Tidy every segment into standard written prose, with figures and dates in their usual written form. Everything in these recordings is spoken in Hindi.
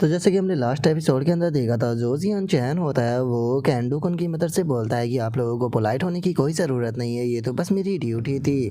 तो जैसे कि हमने लास्ट एपिसोड के अंदर देखा था, जो जियान चैन होता है वो कैंडू कुन की मदद से बोलता है कि आप लोगों को पोलाइट होने की कोई ज़रूरत नहीं है, ये तो बस मेरी ड्यूटी थी।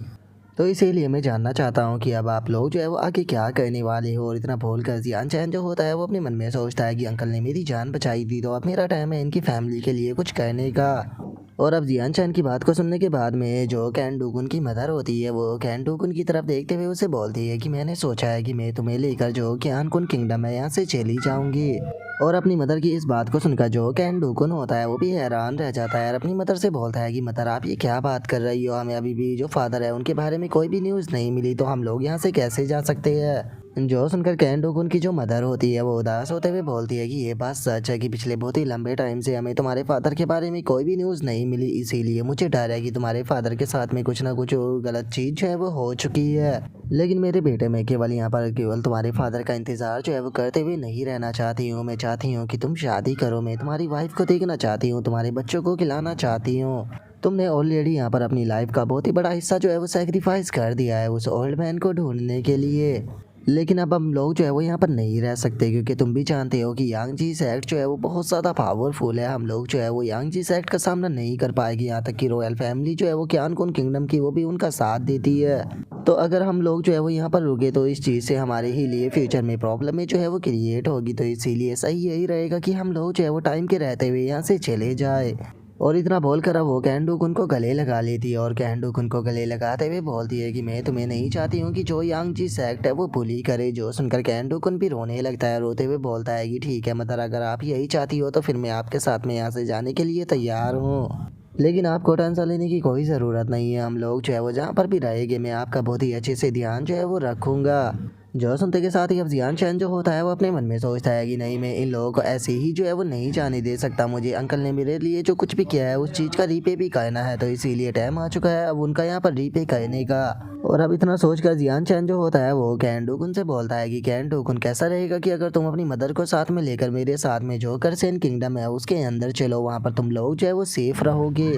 तो इसीलिए मैं जानना चाहता हूँ कि अब आप लोग जो है वो आगे क्या करने वाले हो। और इतना बोल कर जियान चैन जो होता है वो अपने मन में सोचता है कि अंकल ने मेरी जान बचाई थी, तो अब मेरा टाइम है इनकी फैमिली के लिए कुछ करने का। और अब जियान चैन की बात को सुनने के बाद में जो कैन डूगुन की मदर होती है वो कैन डूगुन की तरफ देखते हुए उसे बोलती है कि मैंने सोचा है कि मैं तुम्हें लेकर जो क्यान कुन किंगडम है यहाँ से चली जाऊंगी। और अपनी मदर की इस बात को सुनकर जो कैन डूगुन होता है वो भी हैरान रह जाता है और अपनी मदर से बोलता है कि मदर आप ये क्या बात कर रही हो, हमें अभी भी जो फादर है उनके बारे में कोई भी न्यूज़ नहीं मिली, तो हम लोग यहाँ से कैसे जा सकते हैं। जो सुनकर कैन डोगुन की जो मदर होती है वो उदास होते हुए बोलती है कि ये बात सच है कि पिछले बहुत ही लंबे टाइम से हमें तुम्हारे फादर के बारे में कोई भी न्यूज़ नहीं मिली, इसीलिए मुझे डर है कि तुम्हारे फादर के साथ में कुछ ना कुछ गलत चीज़ जो है वो हो चुकी है। लेकिन मेरे बेटे, मैं केवल यहाँ पर केवल तुम्हारे फादर का इंतज़ार जो है वो करते हुए नहीं रहना चाहती हूँ। मैं चाहती हूँ कि तुम शादी करो, मैं तुम्हारी वाइफ को देखना चाहती हूँ, तुम्हारे बच्चों को खिलाना चाहती हूँ। तुमने ऑलरेडी यहाँ पर अपनी लाइफ का बहुत ही बड़ा हिस्सा जो है वो सेक्रीफाइस कर दिया है उस ओल्ड मैन को ढूंढने के लिए। लेकिन अब हम लोग जो है वो यहाँ पर नहीं रह सकते, क्योंकि तुम भी जानते हो कि यांगजी सेक्ट जो है वो बहुत ज़्यादा पावरफुल है। हम लोग जो है वो यांगजी सेक्ट का सामना नहीं कर पाएगी, यहाँ तक कि रॉयल फैमिली जो है वो क्यान कुन किंगडम की वो भी उनका साथ देती है। तो अगर हम लोग जो है वो यहाँ पर रुके तो इस चीज़ से हमारे ही लिए फ्यूचर में प्रॉब्लम में जो है वो क्रिएट होगी। तो इसीलिए सही यही रहेगा कि हम लोग जो है वो टाइम के रहते हुए यहाँ से चले जाए। और इतना बोलकर अब वो कैंडूकुन को गले लगा लेती है और कैंडूकुन को गले लगाते हुए बोलती है कि मैं तुम्हें नहीं चाहती हूँ कि जो यांगजी सेक्ट है वो बुली करे। जो सुनकर कैंडूकुन भी रोने लगता है, रोते हुए बोलता है कि ठीक है मदर, अगर आप यही चाहती हो तो फिर मैं आपके साथ में यहाँ से जाने के लिए तैयार हूँ, लेकिन आपको टेंशन लेने की कोई ज़रूरत नहीं है। हम लोग जो है वो जहाँ पर भी रहेंगे मैं आपका बहुत ही अच्छे से ध्यान जो है वो रखूँगा। जो सुनते के साथ ही अब जियान चैन जो होता है वो अपने मन में सोचता है कि नहीं, मैं इन लोगों को ऐसे ही जो है वो नहीं जाने दे सकता। मुझे अंकल ने मेरे लिए जो कुछ भी किया है उस चीज़ का रीपे भी करना है, तो इसीलिए टाइम आ चुका है अब उनका यहाँ पर रीपे करने का। और अब इतना सोचकर जियान चैन जो होता है वो कैन डोकुन से बोलता है कि कैन डोकुन, कैसा रहेगा कि अगर तुम अपनी मदर को साथ में लेकर मेरे साथ में जो करसेन किंगडम है उसके अंदर चलो, वहाँ पर तुम लोग जो है वो सेफ रहोगे।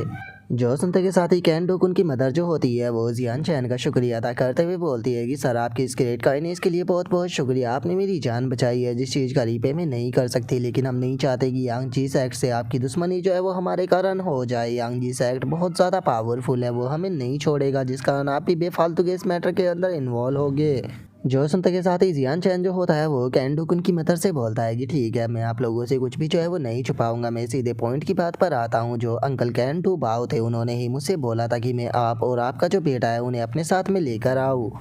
जो सुनते के साथ ही कैन डोकुन की मदर जो होती है वो जियान चैन का शुक्रिया अदा करते हुए बोलती है कि सर, आपकी इस ग्रेट काइंडनेस के लिए बहुत बहुत शुक्रिया, आपने मेरी जान बचाई है जिस चीज़ का रीपे मैं नहीं कर सकती। लेकिन हम नहीं चाहते कि यांगजी सेक्ट से आपकी दुश्मनी जो है वो हमारे कारण हो जाए। यांगजी सेक्ट बहुत ज़्यादा पावरफुल है, वो हमें नहीं छोड़ेगा, जिस कारण आप भी बेफालतू के इस मैटर के अंदर इन्वॉल्व होगे। जो सुनते के साथ ही जियान चैन जो होता है वो कैन डुकुन की मदर से बोलता है कि ठीक है, मैं आप लोगों से कुछ भी जो है वो नहीं छुपाऊंगा, मैं सीधे पॉइंट की बात पर आता हूँ। जो अंकल कैन टू बाओ थे उन्होंने ही मुझसे बोला था कि मैं आप और आपका जो बेटा है उन्हें अपने साथ में लेकर आऊँ।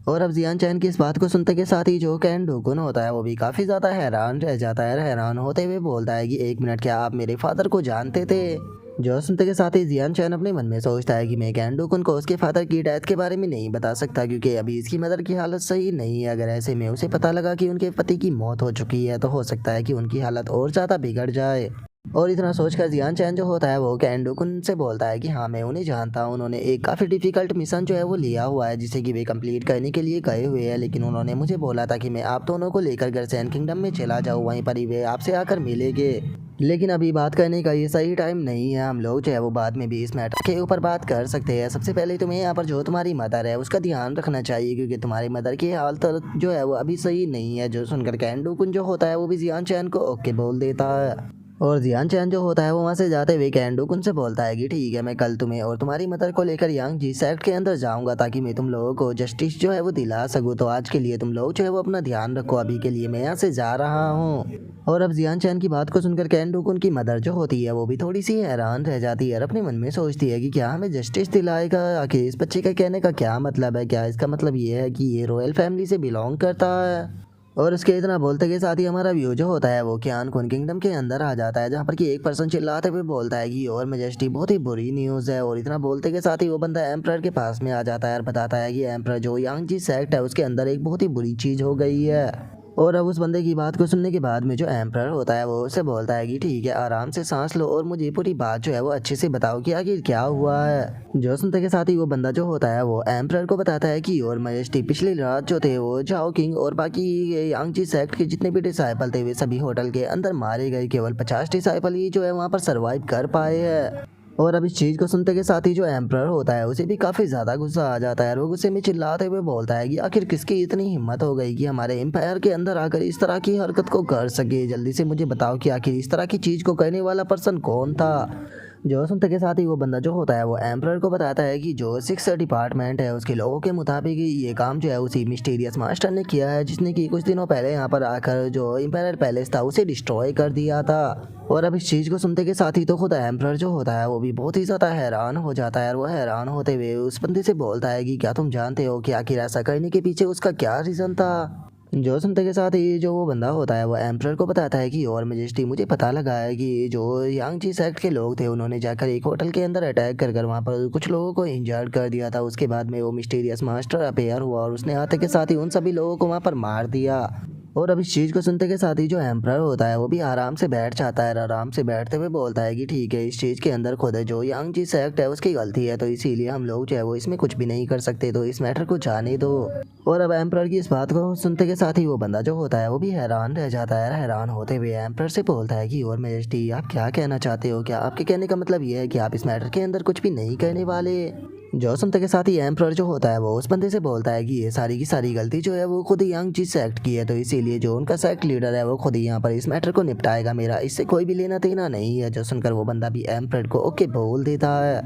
और अब जियान चैन की इस बात को सुनते के साथ ही जो कैन डुकुन होता है वो भी काफ़ी ज़्यादा हैरान रह जाता है। हैरान होते हुए बोलता है कि एक मिनट, क्या आप मेरे फादर को जानते थे? जो सुनते के साथ ही जियान चैन अपने मन में सोचता है कि मैं कैन डोकुन को उसके फादर की डेथ के बारे में नहीं बता सकता, क्योंकि अभी इसकी मदर की हालत सही नहीं है। अगर ऐसे में उसे पता लगा कि उनके पति की मौत हो चुकी है तो हो सकता है कि उनकी हालत और ज़्यादा बिगड़ जाए। और इतना सोचकर जियान चैन जो होता है वो कैन डोकुन से बोलता है कि हाँ, मैं उन्हें जानता हूँ, उन्होंने एक काफ़ी डिफ़िकल्ट मिशन जो है वो लिया हुआ है जिसे कि वे कंप्लीट करने के लिए गए हुए हैं। लेकिन उन्होंने मुझे बोला था कि मैं आप दोनों को लेकर गर्सेन किंगडम में चला जाऊँ, वहीं पर ही वे आपसे आकर मिलेंगे। लेकिन अभी बात करने का ये सही टाइम नहीं है, हम लोग जो है वो बाद में भी इस मैटर के ऊपर बात कर सकते हैं। सबसे पहले तुम्हें यहाँ पर जो तुम्हारी मदर है उसका ध्यान रखना चाहिए, क्योंकि तुम्हारी मदर की हालत जो है वो अभी सही नहीं है। जो सुनकर कैन डोकुन जो होता है वो भी जियान चैन को ओके बोल देता है। और जियान चैन जो होता है वो वहाँ से जाते हुए कैन डोकुन से बोलता है कि ठीक है, मैं कल तुम्हें और तुम्हारी मदर को लेकर यांगजी सेक्ट के अंदर जाऊंगा ताकि मैं तुम लोगों को जस्टिस जो है वो दिला सकूँ। तो आज के लिए तुम लोग जो है वो अपना ध्यान रखो, अभी के लिए मैं यहाँ से जा रहा हूँ। और अब जियान चैन की बात को सुनकर कैन डोकुन की मदर जो होती है वो भी थोड़ी सी हैरान रह जाती है और अपने मन में सोचती है कि क्या हमें जस्टिस दिलाएगा? आखिर इस बच्चे का कहने का क्या मतलब है? क्या इसका मतलब ये है कि ये रॉयल फैमिली से बिलोंग करता है? और उसके इतना बोलते के साथ ही हमारा व्यू जो होता है वो क्यान कुन किंगडम के अंदर आ जाता है, जहाँ पर कि एक पर्सन चिल्लाते हुए बोलता है कि और मेजेस्टी, बहुत ही बुरी न्यूज़ है। और इतना बोलते के साथ ही वो बंदा एम्परर के पास में आ जाता है और बताता है कि एम्परर, जो यांगजी सेक्ट है उसके अंदर एक बहुत ही बुरी चीज़ हो गई है। और अब उस बंदे की बात को सुनने के बाद में जो एम्परर होता है वो उससे बोलता है कि ठीक है, आराम से सांस लो और मुझे पूरी बात जो है वो अच्छे से बताओ कि आखिर क्या हुआ है। जो सुनते के साथ ही वो बंदा जो होता है वो एम्परर को बताता है कि और मजेस्टी, पिछली रात जो थे वो झाओ किंग और बाकी यांगजी सेक्ट के जितने भी डिसाइपल थे वे सभी होटल के अंदर मारे गए। केवल 50 डिसाइपल ही जो है वहाँ पर सर्वाइव कर पाए हैं। और अब इस चीज़ को सुनते के साथ ही जो एम्परर होता है उसे भी काफ़ी ज़्यादा गुस्सा आ जाता है और वो गुस्से में चिल्लाते हुए बोलता है कि आखिर किसकी इतनी हिम्मत हो गई कि हमारे एम्पायर के अंदर आकर इस तरह की हरकत को कर सके। जल्दी से मुझे बताओ कि आखिर इस तरह की चीज़ को करने वाला पर्सन कौन था। जो सुनते के साथ ही वो बंदा जो होता है वो एम्परर को बताता है कि जो 6 डिपार्टमेंट है उसके लोगों के मुताबिक ये काम जो है उसी मिस्टीरियस मास्टर ने किया है, जिसने कि कुछ दिनों पहले यहाँ पर आकर जो इंपीरियल पैलेस था उसे डिस्ट्रॉय कर दिया था। और अब इस चीज़ को सुनते के साथ ही तो खुद एम्परर जो होता है वो भी बहुत ही ज़्यादा हैरान हो जाता है और वो हैरान होते हुए उस बंदे से बोलता है कि क्या तुम जानते हो कि आखिर ऐसा करने के पीछे उसका क्या रीज़न था। जो सुनते के साथ ही जो वो बंदा होता है वो एम्परर को बताता है कि और मेजेस्टी मुझे पता लगा है कि जो यांगची सेक्ट के लोग थे उन्होंने जाकर एक होटल के अंदर अटैक कर कर वहाँ पर कुछ लोगों को इंजर्ड कर दिया था। उसके बाद में वो मिस्टीरियस मास्टर अपेयर हुआ और उसने आते के साथ ही उन सभी लोगों को वहाँ पर मार दिया। और अब इस चीज़ को सुनते के साथ ही जो एम्परर होता है वो भी आराम से बैठ जाता है और आराम से बैठते हुए बोलता है कि ठीक है, इस चीज़ के अंदर खुद है जो यांगची सेक्ट है उसकी गलती है, तो इसीलिए हम लोग जो है वो इसमें कुछ भी नहीं कर सकते, तो इस मैटर को जाने दो। और अब एम्परर की इस बात को सुनते के साथ ही वो बंदा जो होता है वो भी हैरान रह जाता है। हैरान होते हुए एम्परर से बोलता है कि और मेजेस्टी आप क्या कहना चाहते हो, क्या आपके कहने का मतलब ये है कि आप इस मैटर के अंदर कुछ भी नहीं करने वाले। जो सुनते के साथ ही एम्परर जो होता है वो उस बंदे से बोलता है कि ये सारी की सारी गलती जो है वो खुद ही यांगची सेक्ट की है, तो इसीलिए जो उनका सेक्ट लीडर है वो खुद ही यहाँ पर इस मैटर को निपटाएगा, मेरा इससे कोई भी लेना देना नहीं है। जो सुनकर वो बंदा भी एम्परर को ओके बोल देता है।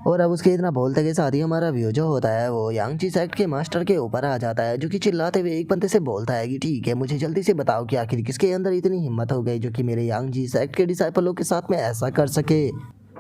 और अब उसके इतना बोलते के साथ ही हमारा व्यू जो होता है वो यांगची सेक्ट के मास्टर के ऊपर आ जाता है, जो कि चिल्लाते हुए एक बंदे से बोलता है कि ठीक है, मुझे जल्दी से बताओ कि आखिर किसके अंदर इतनी हिम्मत हो गई जो कि मेरे यांगची सेक्ट के डिसाइपलों के साथ में ऐसा कर सके।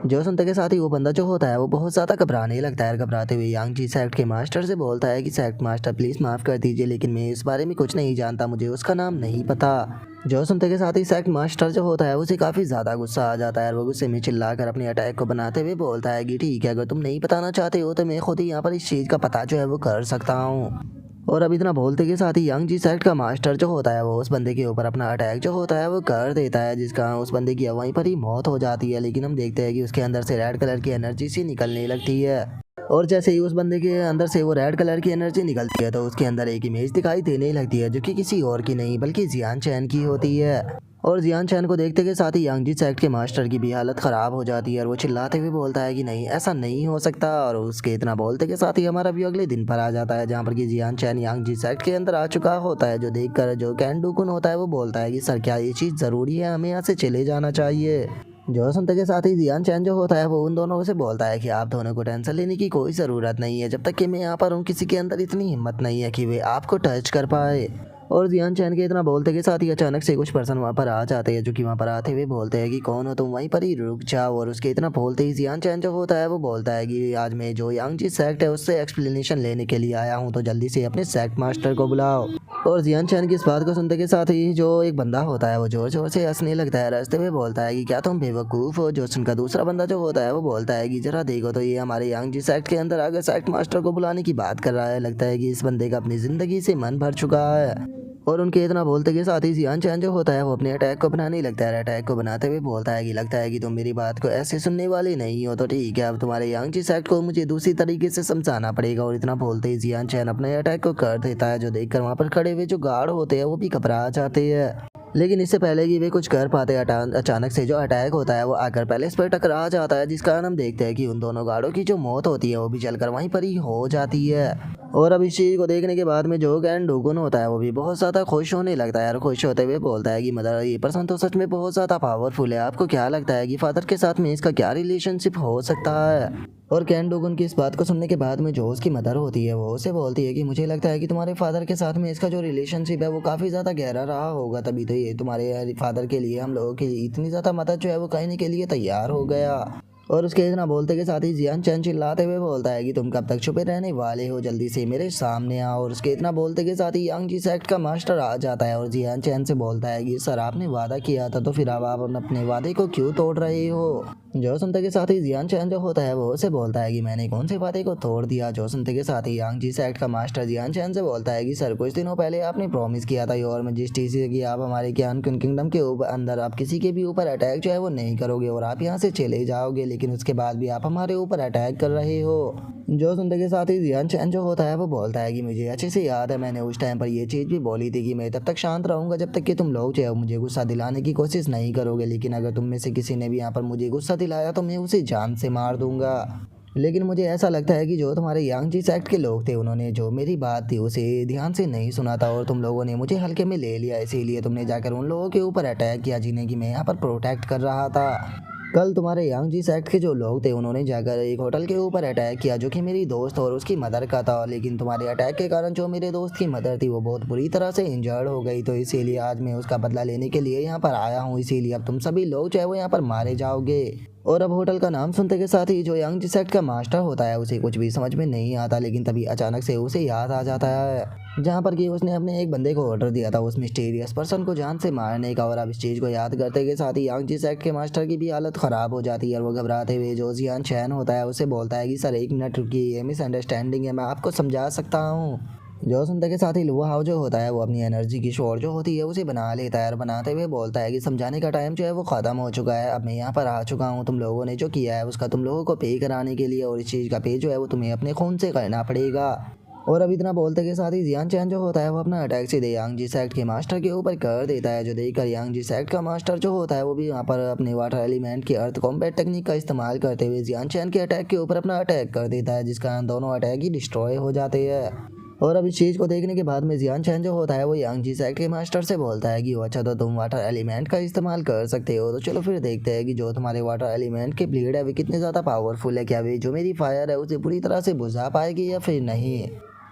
जो सुनते के साथ ही वो बंदा जो होता है वो बहुत ज़्यादा घबराने लगता है। घबराते हुए यांगची सेक्ट के मास्टर से बोलता है कि सेक्ट मास्टर प्लीज़ माफ़ कर दीजिए, लेकिन मैं इस बारे में कुछ नहीं जानता, मुझे उसका नाम नहीं पता। जो सुनते के साथ ही सेक्ट मास्टर जो होता है उसे काफ़ी ज़्यादा गुस्सा आ जाता है और वो गुस्से में चिल्लाकर अपने अटैक को बनाते हुए बोलता है कि ठीक है, अगर तुम नहीं बताना चाहते हो तो मैं खुद ही यहाँ पर इस चीज़ का पता जो है वो कर सकता हूँ। और अब इतना बोलते के साथ ही यांगची सेक्ट का मास्टर जो होता है वो उस बंदे के ऊपर अपना अटैक जो होता है वो कर देता है, जिसका उस बंदे की वहीं पर ही मौत हो जाती है। लेकिन हम देखते हैं कि उसके अंदर से रेड कलर की एनर्जी सी निकलने लगती है और जैसे ही उस बंदे के अंदर से वो रेड कलर की एनर्जी निकलती है तो उसके अंदर एक इमेज दिखाई देने लगती है, जो कि किसी और की नहीं बल्कि जियान चैन की होती है। और जियान चैन को देखते के साथ ही यांगची सेक्ट के मास्टर की भी हालत ख़राब हो जाती है और वो चिल्लाते हुए बोलता है कि नहीं, ऐसा नहीं हो सकता। और उसके इतना बोलते के साथ ही हमारा भी अगले दिन पर आ जाता है, जहाँ पर कि जियान चैन यांगची सेक्ट के अंदर आ चुका होता है। जो देखकर जो कैंडूकुन होता है वो बोलता है कि सर क्या ये चीज़ ज़रूरी है, हमें यहाँ से चले जाना चाहिए। जो सुनते के साथ ही जियान चैन जो होता है वो उन दोनों से बोलता है कि आप दोनों को टेंशन लेने की कोई ज़रूरत नहीं है, जब तक कि मैं यहाँ पर हूँ किसी के अंदर इतनी हिम्मत नहीं है कि वे आपको टच कर पाए। और जियान चैन के इतना बोलते के साथ ही अचानक से कुछ पर्सन वहाँ पर आ जाते हैं, जो कि वहाँ पर आते हुए बोलते हैं कि कौन हो तुम, वहीं पर ही रुक जाओ। और उसके इतना बोलते ही जियान चैन जो होता है वो बोलता है कि आज मैं जो यांगची सेक्ट है उससे एक्सप्लेनेशन लेने के लिए आया हूँ, तो जल्दी से अपने सेक्ट मास्टर को बुलाओ। और जियान चैन की इस बात को सुनते के साथ ही जो एक बंदा होता है वो जोर जोर से हंसने लगता है, रास्ते में बोलता है कि क्या तुम बेवकूफ़ हो। जो सुनकर दूसरा बंदा जो होता है वो बोलता है कि जरा देखो तो ये हमारे यांगची सेक्ट के अंदर आकर सेक्ट मास्टर को बुलाने की बात कर रहा है, लगता है कि इस बंदे का अपनी ज़िंदगी से मन भर चुका है। और उनके इतना बोलते के साथ ही जियान चैन जो होता है वो अपने अटैक को बनाने लगता है। अटैक को बनाते हुए बोलता है कि लगता है कि तुम मेरी बात को ऐसे सुनने वाले नहीं हो, तो ठीक है, अब तुम्हारे यांगची सेक्ट को मुझे दूसरी तरीके से समझाना पड़ेगा। और इतना बोलते ही जियान चैन अपने अटैक को कर देता है, जो देखकर वहाँ पर खड़े हुए जो गार्ड होते हैं वो भी घबरा जाते हैं। लेकिन इससे पहले कि वे कुछ कर पाते अचानक से जो अटैक होता है वो आकर पैलेस पर टकरा जाता है, जिस कारण हम देखते हैं कि उन दोनों गार्डों की जो मौत होती है वो भी जलकर वहीं पर ही हो जाती है। और अब इस चीज़ को देखने के बाद में जो कैंडूकुन होता है वो भी बहुत ज़्यादा खुश होने लगता है और खुश होते हुए बोलता है कि मदर, ये पर्सन तो सच में बहुत ज़्यादा पावरफुल है, आपको क्या लगता है कि फादर के साथ में इसका क्या रिलेशनशिप हो सकता है। और कैंडूकुन की इस बात को सुनने के बाद में जो उसकी मदर होती है वो उसे बोलती है कि मुझे लगता है कि तुम्हारे फादर के साथ में इसका जो रिलेशनशिप है वो काफ़ी ज़्यादा गहरा रहा होगा, तभी तो ये तुम्हारे फादर के लिए हम लोगों की इतनी ज़्यादा मदद जो है वो करने के लिए तैयार हो गया। और उसके इतना बोलते के साथ ही जियान चैन चिल्लाते हुए बोलता है कि तुम कब तक छुपे रहने वाले हो, जल्दी से मेरे सामने आओ। और उसके इतना बोलते के साथ ही यांगची सेक्ट का मास्टर आ जाता है और जियान चैन से बोलता है कि सर आपने वादा किया था, तो फिर अब आप अपने वादे को क्यों तोड़ रहे हो। जो सुनते के साथ ही जियान चैन जो होता है वो उसे बोलता है कि मैंने कौन से वादे को तोड़ दिया। जो सुनते के साथ ही यांगची सेक्ट का मास्टर जियान चैन से बोलता है कि सर कुछ दिनों पहले आपने प्रॉमिस किया था योर मैजेस्टी से कि आप हमारे क्यानकुन किंगडम के ऊपर अंदर आप किसी के भी ऊपर अटैक जो है वो नहीं करोगे और आप यहाँ से चले जाओगे, लेकिन उसके बाद भी आप हमारे ऊपर अटैक कर रहे हो। जो सुनते के साथ ही जियान चैन जो होता है वो बोलता है कि मुझे अच्छे से याद है, मैंने उस टाइम पर ये चीज़ भी बोली थी कि मैं तब तक शांत रहूंगा जब तक कि तुम लोग जो है मुझे गुस्सा दिलाने की कोशिश नहीं करोगे, लेकिन अगर तुम में से किसी ने भी यहाँ पर मुझे गुस्सा दिलाया तो मैं उसे जान से मार दूंगा। लेकिन मुझे ऐसा लगता है कि जो तुम्हारे यांगजी सेक्ट के लोग थे उन्होंने जो मेरी बात थी उसे ध्यान से नहीं सुना था और तुम लोगों ने मुझे हल्के में ले लिया, इसीलिए तुमने जाकर उन लोगों के ऊपर अटैक किया जिन्हें कि मैं यहाँ पर प्रोटेक्ट कर रहा था। कल तुम्हारे यांगजी सेक्ट के जो लोग थे उन्होंने जाकर एक होटल के ऊपर अटैक किया जो कि मेरी दोस्त और उसकी मदर का था, लेकिन तुम्हारे अटैक के कारण जो मेरे दोस्त की मदर थी वो बहुत बुरी तरह से इंजर्ड हो गई, तो इसीलिए आज मैं उसका बदला लेने के लिए यहाँ पर आया हूँ। इसीलिए अब तुम सभी लोग जो है वो यहाँ पर मारे जाओगे। और अब होटल का नाम सुनते के साथ ही जो यांगजी सेक्ट का मास्टर होता है उसे कुछ भी समझ में नहीं आता, लेकिन तभी अचानक से उसे याद आ जाता है जहाँ पर कि उसने अपने एक बंदे को ऑर्डर दिया था उस मिस्टीरियस पर्सन को जान से मारने का। और अब इस चीज़ को याद करते के साथ ही यांगजी सेक्ट के मास्टर की भी हालत ख़राब हो जाती है और वो घबराते हुए जो जियान चैन होता है उसे बोलता है कि सर 1 मिनट रुकिए, ये मिसअंडरस्टैंडिंग है, मैं आपको समझा सकता हूँ। जो सुनते के साथ ही लुआ हाउ जो होता है वो अपनी एनर्जी की शॉट जो होती है उसे बना लेता है और बनाते हुए बोलता है कि समझाने का टाइम जो है वो ख़त्म हो चुका है, अब मैं यहाँ पर आ चुका हूँ, तुम लोगों ने जो किया है उसका तुम लोगों को पे कराने के लिए, और इस चीज़ का पे जो है वो तुम्हें अपने खून से करना पड़ेगा। और अब इतना बोलते के साथ ही जियान चैन जो होता है वो अपना अटैक सीधे यांगजी सेक्ट के मास्टर के ऊपर कर देता है, जो देखकर यांगजी सेक्ट का मास्टर जो होता है वो भी यहाँ पर अपने वाटर एलिमेंट की अर्थ कॉम्बैट टेक्निक का इस्तेमाल करते हुए जियान चैन के अटैक के ऊपर अपना अटैक कर देता है, जिस कारण दोनों अटैक ही डिस्ट्रॉय हो जाते हैं। और अब इस चीज़ को देखने के बाद में जियान चैन जो होता है वो यांगजी सेक्ट के मास्टर से बोलता है कि अच्छा तो तुम वाटर एलिमेंट का इस्तेमाल कर सकते हो, तो चलो फिर देखते हैं कि जो तुम्हारे वाटर एलिमेंट के ब्लेड है वे कितने ज़्यादा पावरफुल है, क्या वे जो मेरी फायर है उसे पूरी तरह से बुझा पाएगी या फिर नहीं।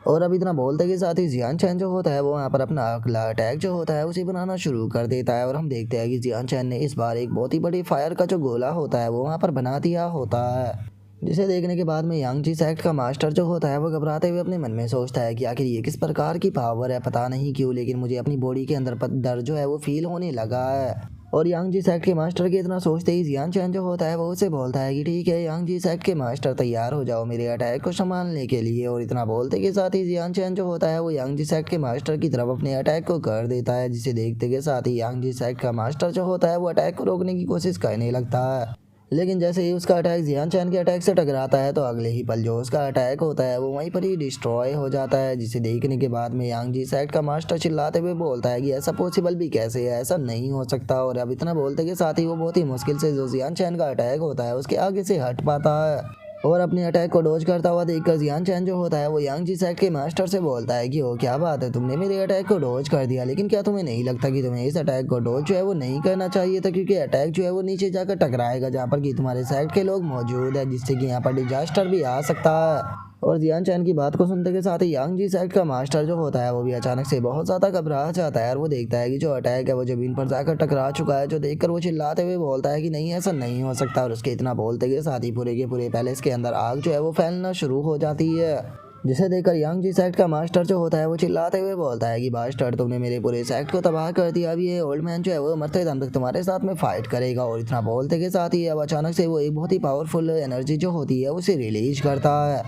और अब इतना बोलते के साथ ही जियान चैन जो होता है वो यहाँ पर अपना अगला अटैक जो होता है उसे बनाना शुरू कर देता है, और हम देखते हैं कि जियान चैन ने इस बार एक बहुत ही बड़ी फायर का जो गोला होता है वो वहाँ पर बना दिया होता है, जिसे देखने के बाद में यांगजी सेक्ट का मास्टर जो होता है वो घबराते हुए अपने मन में सोचता है कि आखिर ये किस प्रकार की पावर है, पता नहीं क्यों लेकिन मुझे अपनी बॉडी के अंदर दर्द जो है वो फील होने लगा है। और यांगजी सेक्ट के मास्टर के इतना सोचते ही जियान चैन जो होता है वो उसे बोलता है कि ठीक है यांगजी सेक्ट के मास्टर तैयार हो जाओ मेरे अटैक को संभालने के लिए। और इतना बोलते के साथ ही जियान चैन जो होता है वो यांगजी सेक्ट के मास्टर की तरफ अपने अटैक को कर देता है, जिसे देखते के साथ ही यांगजी सेक्ट का मास्टर जो होता है वो अटैक को रोकने की कोशिश करने लगता है, लेकिन जैसे ही उसका अटैक जियान चैन के अटैक से टकराता है तो अगले ही पल जो उसका अटैक होता है वो वहीं पर ही डिस्ट्रॉय हो जाता है, जिसे देखने के बाद में यांगजी सेक्ट का मास्टर चिल्लाते हुए बोलता है कि ऐसा पॉसिबल भी कैसे है, ऐसा नहीं हो सकता। और अब इतना बोलते के साथ ही वो बहुत ही मुश्किल से जो जियान चैन का अटैक होता है उसके आगे से हट पाता है, और अपने अटैक को डॉज करता हुआ देखकर जियान चैन जो होता है वो यांगजी सेक्ट के मास्टर से बोलता है कि ओ क्या बात है, तुमने मेरे अटैक को डॉज कर दिया, लेकिन क्या तुम्हें नहीं लगता कि तुम्हें इस अटैक को डॉज जो है वो नहीं करना चाहिए था, क्योंकि अटैक जो है वो नीचे जाकर टकराएगा जहाँ पर कि तुम्हारे सेक्ट के लोग मौजूद है, जिससे कि यहाँ पर डिजास्टर भी आ सकता है। और जियान चैन की बात को सुनते के साथ ही यांगजी सेक्ट का मास्टर जो होता है वो भी अचानक से बहुत ज़्यादा घबरा जाता है, और वो देखता है कि जो अटैक है वो जमीन पर जाकर टकरा चुका है, जो देखकर वो चिल्लाते हुए बोलता है कि नहीं ऐसा नहीं हो सकता। और उसके इतना बोलते के साथ ही पूरे के पूरे पैलेस के अंदर आग जो है वो फैलना शुरू हो जाती है, जिसे देखकर यांगजी सेक्ट का मास्टर जो होता है वो चिल्लाते हुए बोलता है कि बास्टर्ड तुमने मेरे पूरे सेक्ट को तबाह कर दिया, अभी ये ओल्ड मैन जो है वो मरते दम तक तुम्हारे साथ में फाइट करेगा। और इतना बोलते के साथ ही अब अचानक से वो एक बहुत ही पावरफुल एनर्जी जो होती है उसे रिलीज करता है,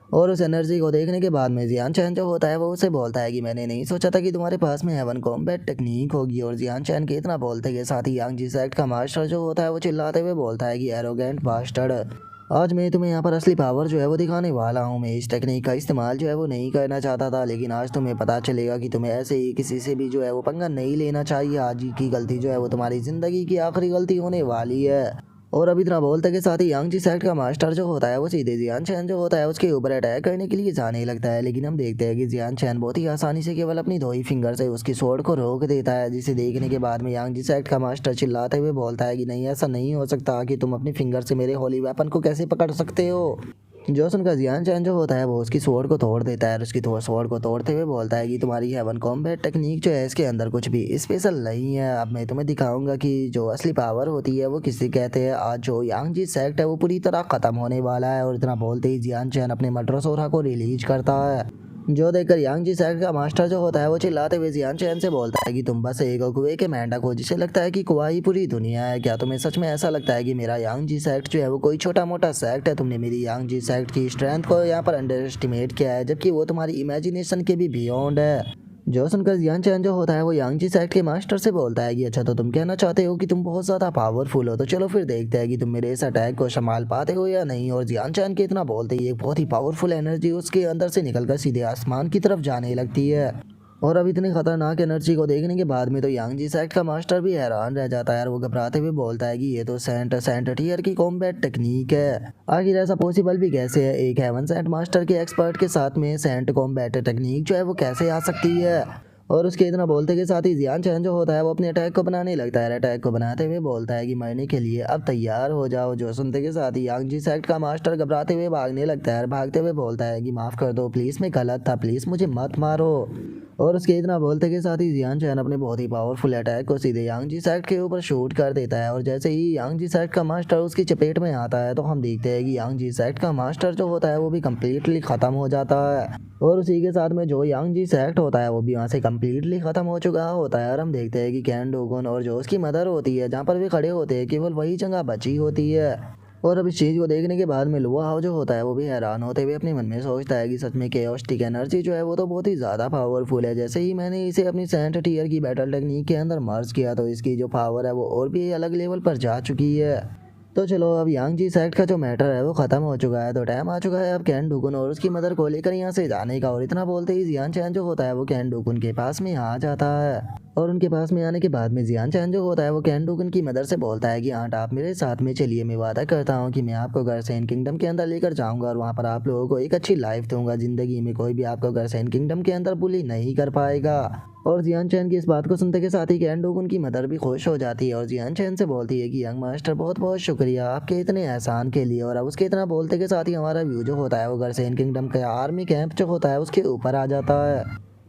और उस एनर्जी को देखने के बाद में जियान चैन जो होता है वो उसे बोलता है कि मैंने नहीं सोचा था कि तुम्हारे पास में हेवन कॉम्बैट टेक्निक होगी। और जियान चैन के इतना बोलते के साथ ही यांगजी सेक्ट का मास्टर जो होता है वो चिल्लाते हुए बोलता है कि एरोगेंट बास्टर्ड, आज मैं तुम्हें यहाँ पर असली पावर जो है वो दिखाने वाला हूँ। मैं इस टेक्निक का इस्तेमाल जो है वो नहीं करना चाहता था, लेकिन आज तुम्हें पता चलेगा कि तुम्हें ऐसे ही किसी से भी जो है वो पंगा नहीं लेना चाहिए। आज की गलती जो है वो तुम्हारी ज़िंदगी की आखिरी गलती होने वाली है। और अभी इतना बोलते के साथ ही यांगजी सेक्ट का मास्टर जो होता है वो सीधे जियान चैन जो होता है उसके ऊपर अटैक करने के लिए जाने लगता है, लेकिन हम देखते हैं कि जियान चैन बहुत ही आसानी से केवल अपनी दो ही फिंगर से उसकी स्वॉर्ड को रोक देता है, जिसे देखने के बाद में यांगजी सेक्ट का मास्टर चिल्लाते हुए बोलता है कि नहीं ऐसा नहीं हो सकता कि तुम अपनी फिंगर से मेरे होली वेपन को कैसे पकड़ सकते हो। जो सुनकर जियान चैन जो होता है वो उसकी स्वॉर्ड को तोड़ देता है, और उसकी स्वॉर्ड को तोड़ते हुए बोलता है कि तुम्हारी हेवन कॉम्बैट टेक्निक जो है इसके अंदर कुछ भी स्पेशल नहीं है। अब मैं तुम्हें दिखाऊंगा कि जो असली पावर होती है वो किसे कहते हैं। आज जो यांगजी सेक्ट है वो पूरी तरह ख़त्म होने वाला है। और इतना बोलते ही जियान चैन अपने मड्रोसोरा को रिलीज करता है, जो देखकर यांगजी सेक्ट का मास्टर जो होता है वो चिल्लाते हुए जियान चैन से बोलता है कि तुम बस एक कुएं के मेंढक हो जिसे लगता है कि कुआ ही पूरी दुनिया है। क्या तुम्हें सच में ऐसा लगता है कि मेरा यांगजी सेक्ट जो है वो कोई छोटा मोटा सेक्ट है? तुमने मेरी यांगजी सेक्ट की स्ट्रेंथ को यहाँ पर अंडर एस्टिमेट किया है, जबकि वो तुम्हारी इमेजिनेशन के भी बियॉन्ड है। जो सुनकर जियान चैन जो होता है वो यांगजी सेक्ट के मास्टर से बोलता है कि अच्छा तो तुम कहना चाहते हो कि तुम बहुत ज़्यादा पावरफुल हो, तो चलो फिर देखते हैं कि तुम मेरे इस अटैक को संभाल पाते हो या नहीं। और जियान चैन के इतना बोलते ही एक बहुत ही पावरफुल एनर्जी उसके अंदर से निकलकर सीधे आसमान की तरफ जाने लगती है, और अब इतनी खतरनाक एनर्जी को देखने के बाद में तो यांग जी सेक्ट का मास्टर भी हैरान रह जाता है और वो घबराते हुए बोलता है कि ये तो सेंट सेंट टीयर की कॉम्बैट टेक्निक है। आखिर ऐसा पॉसिबल भी कैसे है, एक हेवन सेंट मास्टर के एक्सपर्ट के साथ में सेंट कॉम्बैट टेक्निक जो है वो कैसे आ सकती है। और उसके इतना बोलते के साथ ही जियान चैन जो होता है वो अपने अटैक को बनाने लगता है। अटैक को बनाते हुए बोलता है कि मरने के लिए अब तैयार हो जाओ। जो सुनते के साथ ही यांग जी सेक्ट का मास्टर घबराते हुए भागने लगता है। भागते हुए बोलता है कि माफ़ कर दो प्लीज़, मैं गलत था, प्लीज़ मुझे मत मारो। और उसके इतना बोलते के साथ ही जियान चैन अपने बहुत ही पावरफुल अटैक को सीधे यांग जी सेक्ट के ऊपर शूट कर देता है। और जैसे ही यांग जी सेक्ट का मास्टर उसकी चपेट में आता है तो हम देखते हैं कि यांग जी सेक्ट का मास्टर जो होता है वो भी कम्प्लीटली ख़त्म हो जाता है। और उसी के साथ में जो यांग जी सेक्ट होता है वो भी वहाँ से कम्प्लीटली ख़त्म हो चुका होता है। और हम देखते हैं कि कैन डोगन और जो उसकी मदर होती है जहाँ पर वे खड़े होते हैं केवल वही जगह बची होती है। और अब इस चीज़ को देखने के बाद में लुआ हाउ जो होता है वो भी हैरान होते हुए अपने मन में सोचता है कि सच में केओस्टिक एनर्जी जो है वो तो बहुत ही ज़्यादा पावरफुल है। जैसे ही मैंने इसे अपनी सेंट टीयर की बैटल टेक्निक के अंदर मर्ज किया तो इसकी जो पावर है वो और भी अलग लेवल पर जा चुकी है। तो चलो अब यांग जी सेक्ट का जो मैटर है वो ख़त्म हो चुका है, तो टाइम आ चुका है अब कैन डुकुन और उसकी मदर को लेकर यहाँ से जाने का। और इतना बोलते ही जियान चैन जो होता है वो कैन डुकुन के पास में आ जाता है। और उनके पास में आने के बाद में जियान चैन जो होता है वो कैन डुकुन की मदर से बोलता है कि आंट आप मेरे साथ में चलिए, मैं वादा करता हूँ कि मैं आपको गर्सेन किंगडम के अंदर लेकर जाऊँगा और वहाँ पर आप लोगों को एक अच्छी लाइफ दूंगा। ज़िंदगी में कोई भी आपको गर्सेन किंगडम के अंदर बुली नहीं कर पाएगा। और जियान चैन की इस बात को सुनते के साथ ही कैन डोगन की मदर भी खुश हो जाती है और जियान चैन से बोलती है कि यंग मास्टर बहुत बहुत शुक्रिया आपके इतने एहसान के लिए। और अब उसके इतना बोलते के साथ ही हमारा व्यू जो होता है वो गर्सेन किंगडम का आर्मी कैंप जो होता है उसके ऊपर आ जाता है,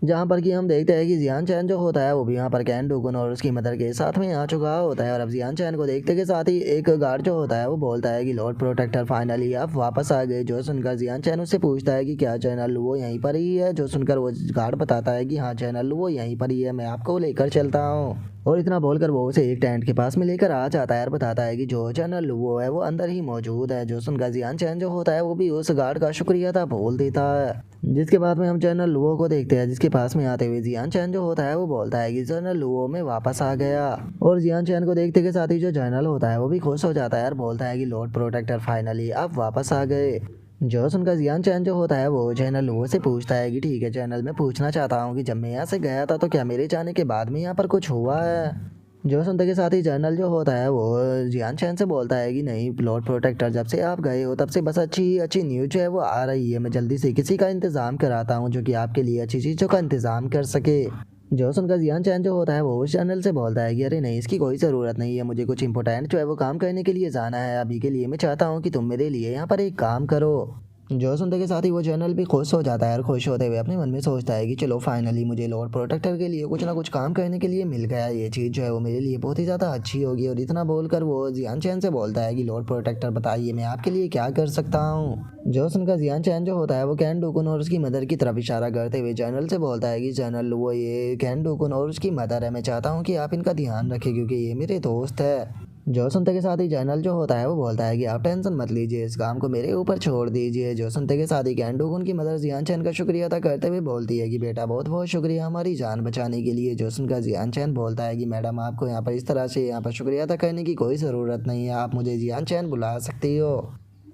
जहाँ पर कि हम देखते हैं कि जियान चैन जो होता है वो भी यहाँ पर कैन डोगन और उसकी मदर के साथ में आ चुका होता है। और अब जियान चैन को देखते के साथ ही एक गार्ड जो होता है वो बोलता है कि लॉर्ड प्रोटेक्टर फाइनली आप वापस आ गए। जो सुनकर जियान चैन उससे पूछता है कि क्या चैनल वो यहीं पर ही है। जो सुनकर वो गार्ड बताता है कि हाँ चैनल वो यहीं पर ही है, मैं आपको लेकर चलता हूँ। और इतना बोलकर वो उसे एक टेंट के पास में लेकर आ जाता है और बताता है कि जो चैनल वो है वो अंदर ही मौजूद है। जो सुनकर जियान चैन जो होता है वो भी उस गार्ड का शुक्रिया था बोल देता है। जिसके बाद में हम जनरल लुओ को देखते हैं, जिसके पास में आते हुए जियान चैन जो होता है वो बोलता है कि जनरल लुओ में वापस आ गया। और जियान चैन को देखते के साथ ही जो जनरल होता है वो भी खुश हो जाता है और बोलता है कि लॉर्ड प्रोटेक्टर फाइनली आप वापस आ गए। जो सुनकर जियान चैन जो होता है वो जनरल लुओ से पूछता है कि ठीक है जनरल, मैं पूछना चाहता हूँ कि जब मैं यहाँ से गया था तो क्या मेरे जाने के बाद में यहाँ पर कुछ हुआ है। जो सुनते के साथ ही जनरल जो होता है वो जियान चैन से बोलता है कि नहीं लॉर्ड प्रोटेक्टर, जब से आप गए हो तब से बस अच्छी अच्छी न्यूज जो है वो आ रही है। मैं जल्दी से किसी का इंतज़ाम कराता हूँ जो कि आपके लिए अच्छी चीज़ों का इंतज़ाम कर सके। जो सुनकर जियान चैन जो होता है वो उस जनरल से बोलता है कि अरे नहीं, इसकी कोई ज़रूरत नहीं है, मुझे कुछ इंपॉर्टेंट जो है वो काम करने के लिए जाना है अभी के लिए। मैं चाहता हूँ कि तुम मेरे लिए यहाँ पर एक काम करो। जो सुनते के साथ ही वो जनरल भी खुश हो जाता है और खुश होते हुए अपने मन में सोचता है कि चलो फाइनली मुझे लॉर्ड प्रोटेक्टर के लिए कुछ ना कुछ काम करने के लिए मिल गया। ये चीज़ जो है वो मेरे लिए बहुत ही ज़्यादा अच्छी होगी। और इतना बोलकर वो जियान चैन से बोलता है कि लॉर्ड प्रोटेक्टर बताइए मैं आपके लिए क्या कर सकता हूँ। जो सुनकर जियान चैन जो होता है वो कैन डोकुन और उसकी मदर की तरफ इशारा करते हुए जनरल से बोलता है कि जनरल वो ये कैन डोकुन और उसकी मदर है, मैं चाहता हूँ कि आप इनका ध्यान रखें क्योंकि ये मेरे दोस्त है। जो सुनते के साथ ही जनरल जो होता है वो बोलता है कि आप टेंशन मत लीजिए, इस काम को मेरे ऊपर छोड़ दीजिए। जो सुनते के साथ ही कैन डोकुन की मदर जियान चैन का शुक्रिया अदा करते हुए बोलती है कि बेटा बहुत बहुत शुक्रिया हमारी जान बचाने के लिए। जो सुनकर जियान चैन बोलता है कि मैडम आपको यहाँ पर इस तरह से यहाँ पर शुक्रिया अदा करने की कोई ज़रूरत नहीं है, आप मुझे जियान चैन बुला सकती हो।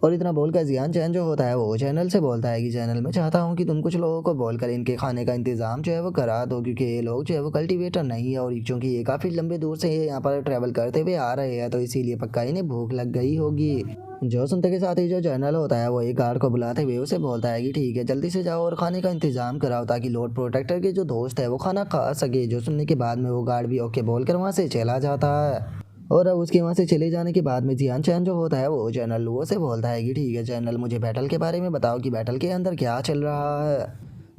और इतना बोलकर जियान चैन जो होता है वो चैनल से बोलता है कि चैनल मैं चाहता हूँ कि तुम कुछ लोगों को बोलकर इनके खाने का इंतज़ाम जो है वो करा दो, क्योंकि ये लोग जो है वो कल्टीवेटर नहीं है और क्योंकि ये काफ़ी लंबे दूर से यहाँ पर ट्रैवल करते हुए आ रहे हैं तो इसीलिए पक्का इन्हें भूख लग गई होगी। जो सुनते के साथ ही जो जनरल होता है वो एक गार्ड को बुलाते हुए उसे बोलता है कि ठीक है जल्दी से जाओ और खाने का इंतजाम कराओ ताकि लॉर्ड प्रोटेक्टर के जो दोस्त है वो खाना खा सके। जो सुनने के बाद में वो गार्ड भी ओके बोलकर वहाँ से चला जाता है। और अब उसके वहाँ से चले जाने के बाद में जियान चैन जो होता है वो जनरल लुओ से बोलता है कि ठीक है जनरल, मुझे बैटल के बारे में बताओ कि बैटल के अंदर क्या चल रहा है।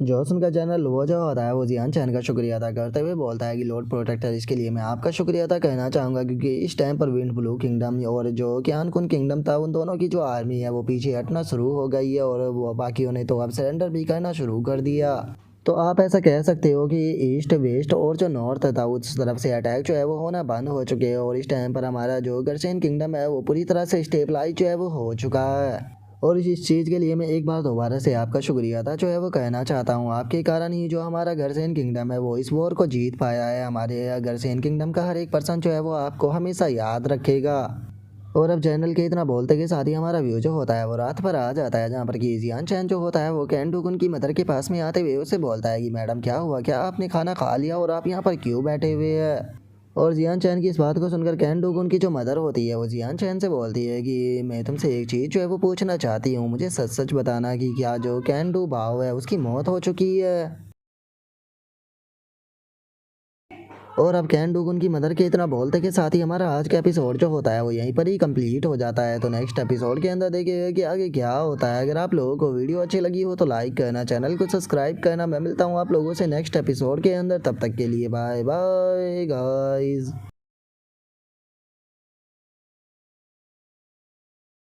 जो सुनकर जनरल लुओ जो होता है वो जियान चैन का शुक्रिया अदा करते हुए बोलता है कि लॉर्ड प्रोटेक्टर, इसके लिए मैं आपका शुक्रिया अदा करना चाहूँगा क्योंकि इस टाइम पर विंड ब्लू किंगडम और जो क्यान कुन किंगडम था उन दोनों की जो आर्मी है वो पीछे हटना शुरू हो गई है और वो बाकियों ने तो अब सरेंडर भी करना शुरू कर दिया। तो आप ऐसा कह सकते हो कि ईस्ट वेस्ट और जो नॉर्थ था उस तरफ से अटैक जो है वो होना बंद हो चुके हैं और इस टाइम पर हमारा जो गर्सेन किंगडम है वो पूरी तरह से स्टेबलाइज जो है वो हो चुका है। और इस चीज़ के लिए मैं एक बार दोबारा से आपका शुक्रिया था जो है वो कहना चाहता हूँ। आपके कारण ही जो हमारा गर्सेन किंगडम है वो इस वॉर को जीत पाया है। हमारे गर्सेन किंगडम का हर एक पर्सन जो है वो आपको हमेशा याद रखेगा। और अब जनरल के इतना बोलते के साथ ही हमारा व्यू जो होता है वो रात पर आ जाता है, जहाँ पर कि जियान चैन जो होता है वो कैन डूगन की मदर के पास में आते हुए उससे बोलता है कि मैडम क्या हुआ, क्या आपने खाना खा लिया और आप यहाँ पर क्यों बैठे हुए हैं। और जियान चैन की इस बात को सुनकर कैन डूगन की जो मदर होती है वो जियान चैन से बोलती है कि मैं तुमसे एक चीज़ जो है वो पूछना चाहती हूँ, मुझे सच सच बताना कि क्या जो कैन डू भाव है उसकी मौत हो चुकी है। और अब कैन डूगन की मदर के इतना बोलते के साथ ही हमारा आज का एपिसोड जो होता है वो यहीं पर ही कंप्लीट हो जाता है। तो नेक्स्ट एपिसोड के अंदर देखिएगा कि आगे क्या होता है। अगर आप लोगों को वीडियो अच्छी लगी हो तो लाइक करना, चैनल को सब्सक्राइब करना। मैं मिलता हूँ आप लोगों से नेक्स्ट एपिसोड के अंदर, तब तक के लिए बाय बाय गाइस।